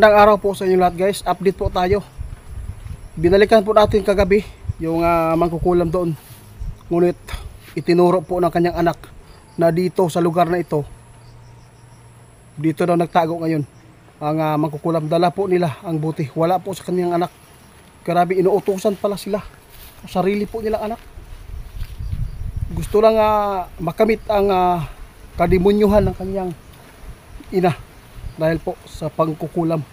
Magandang araw po sa inyo lahat guys. Update po tayo. Binalikan po natin kagabi yung mangkukulam doon. Ngunit itinuro po ng kanyang anak na dito sa lugar na ito, dito daw nagtago ngayon ang mangkukulam. Dala po nila ang buti. Wala po sa kanyang anak. Grabe, inuutusan pala sila. Sarili po nilang anak. Gusto lang makamit ang kademonyuhan ng kanyang ina. Dahil po sa pangkukulam,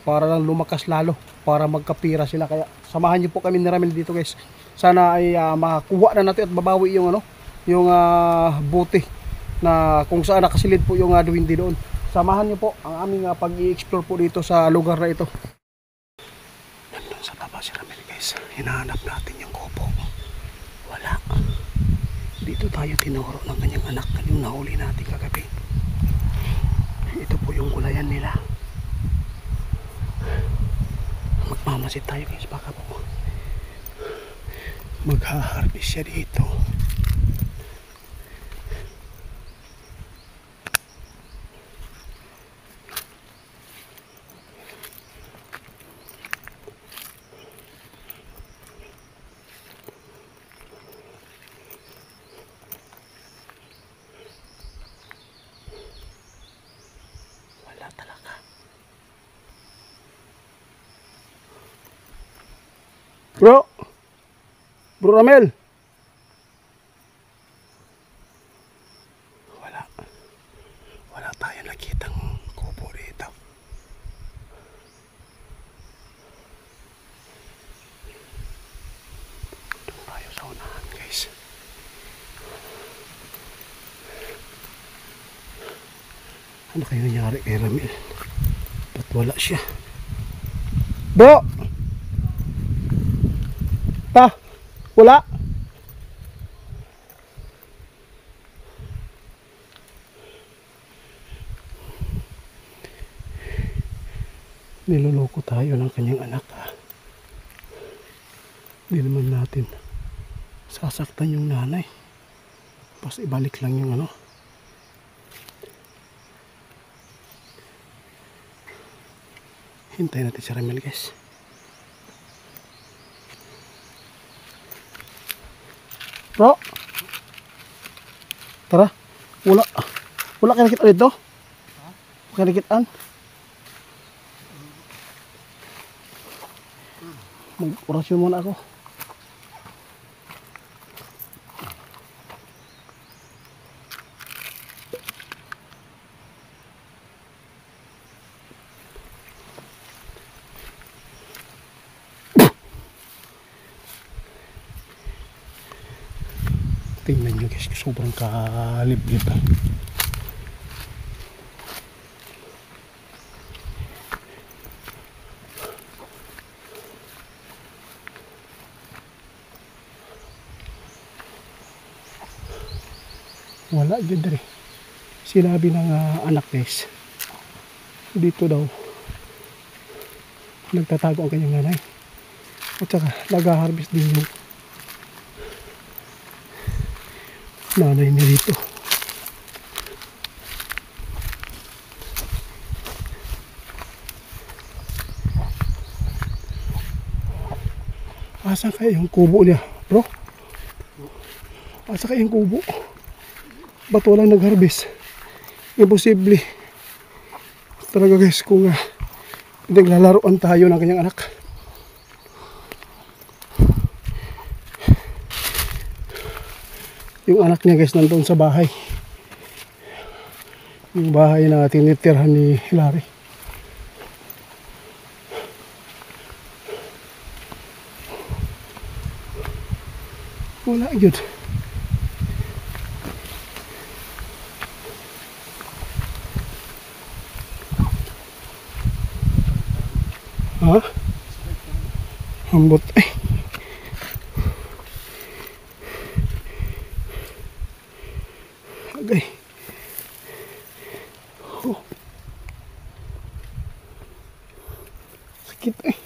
para lang lumakas lalo, para magkapira sila. Kaya samahan niyo po kami ni Ramil dito guys. Sana ay makuha na natin at babawi yung yung buti na kung saan nakasilid po yung duwindi doon. Samahan niyo po ang aming pag-i-explore po dito sa lugar na ito. Nandun sa baba si Ramil guys. Hinahanap natin yung kubo. Wala. Dito tayo tinuro ng kanyang anak na yung nahuli natin kagabi. Ito po yung gulayan nila. Magmamasid tayo guys, baka po magha-harvest siya dito. Talaga. Bro Ramel, wala tayo nakitang kubo dito. Doon tayo sa unahan guys. Ano kayo nangyari kay Ramil? Ba't wala siya? Bro! Pa! Wala! Niloloko tayo ng kanyang anak. Hindi naman natin sasaktan yung nanay. Pas ibalik lang yung Hintayin natin si Ramil guys. Bro, tara. Wala kayo nakitaan dito? Wala kayo nakitaan? Mag-orasyon muna ako. Tingnan nyo guys, sobrang kalib-lib. Wala dyan rin. Sinabi ng anak guys, dito daw nagtatago ang kanyang nanay. At saka nag-harvest din yung nanay niya dito. Asan kaya yung kubo niya, bro? Asan kaya yung kubo? Ba't walang nag-harvest? Imposible talaga guys kung naglalaroan tayo ng kanyang anak. Yung anak niya guys nandun sa bahay. Yung bahay na tinitirhan ni Hilary. Wala yun. Ha? Ambot. Ay. Agay. Oh. Sakit eh.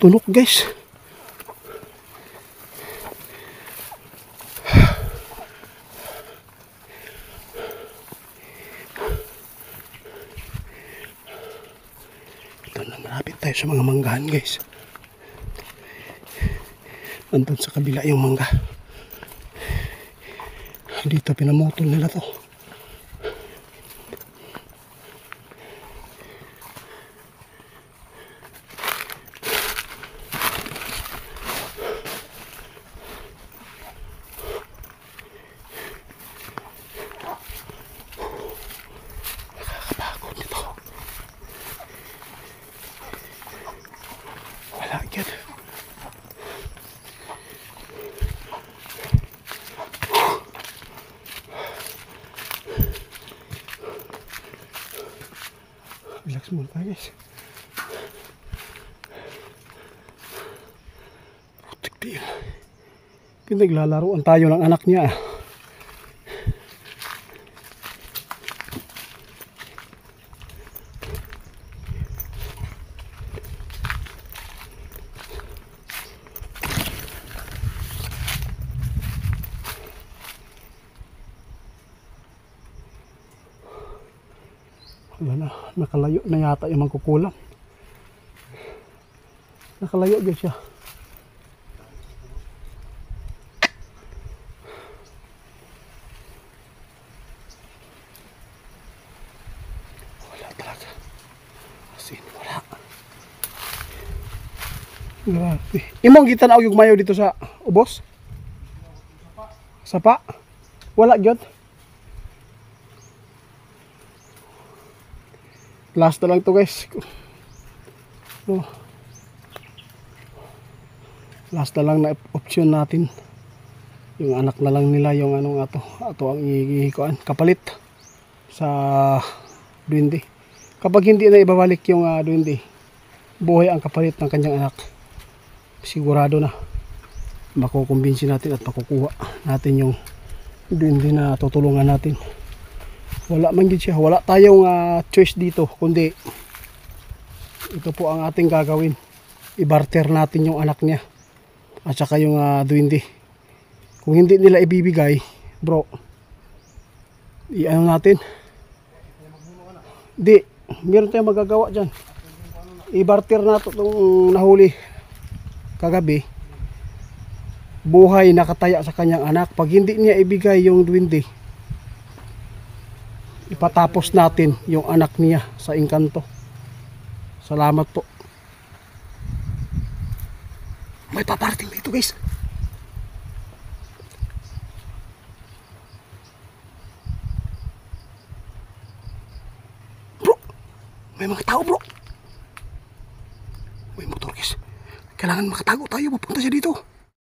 Tulok guys. Ito na, malapit tayo sa mga manggahan guys. Nandun sa kabila yung mangga. Dito pinamutol nila to. Nakakapagod nito. Wala yan. Relax muna tayo guys. Putik. Pinaglalaroan tayo ng anak niya. Wala na, nakalayo na yata yung mangkukulam. Nakalayo din siya. Wala talaga. Asin, wala. Grabe. Imong gitanaw yung mayo dito sa ubos? Sapa? Wala gyud. Last na lang to guys. Oh. Last na lang na option natin. Yung anak na lang nila yung anong ato ang ihikuan kapalit sa duwende. Kapag hindi na ibabalik yung duwende, buhay ang kapalit ng kanyang anak. Sigurado na makukumbinsi natin at makukuha natin yung duwende na tutulungan natin. Wala man gid siya, wala tayong choice dito kundi ito po ang ating gagawin. I-barter natin yung anak niya at saka yung duwende. Kung hindi nila ibibigay, bro, i-ano natin? Di, meron tayong magagawa dyan. I-barter natin itong nahuli kagabi. Buhay nakataya sa kanyang anak. Pag hindi niya ibigay yung duwende, ipatapos natin yung anak niya sa engkanto. Salamat po. May paparating dito guys. Bro, may mga tao bro. May motor guys. Kailangan makatago tayo. Pupunta siya dito.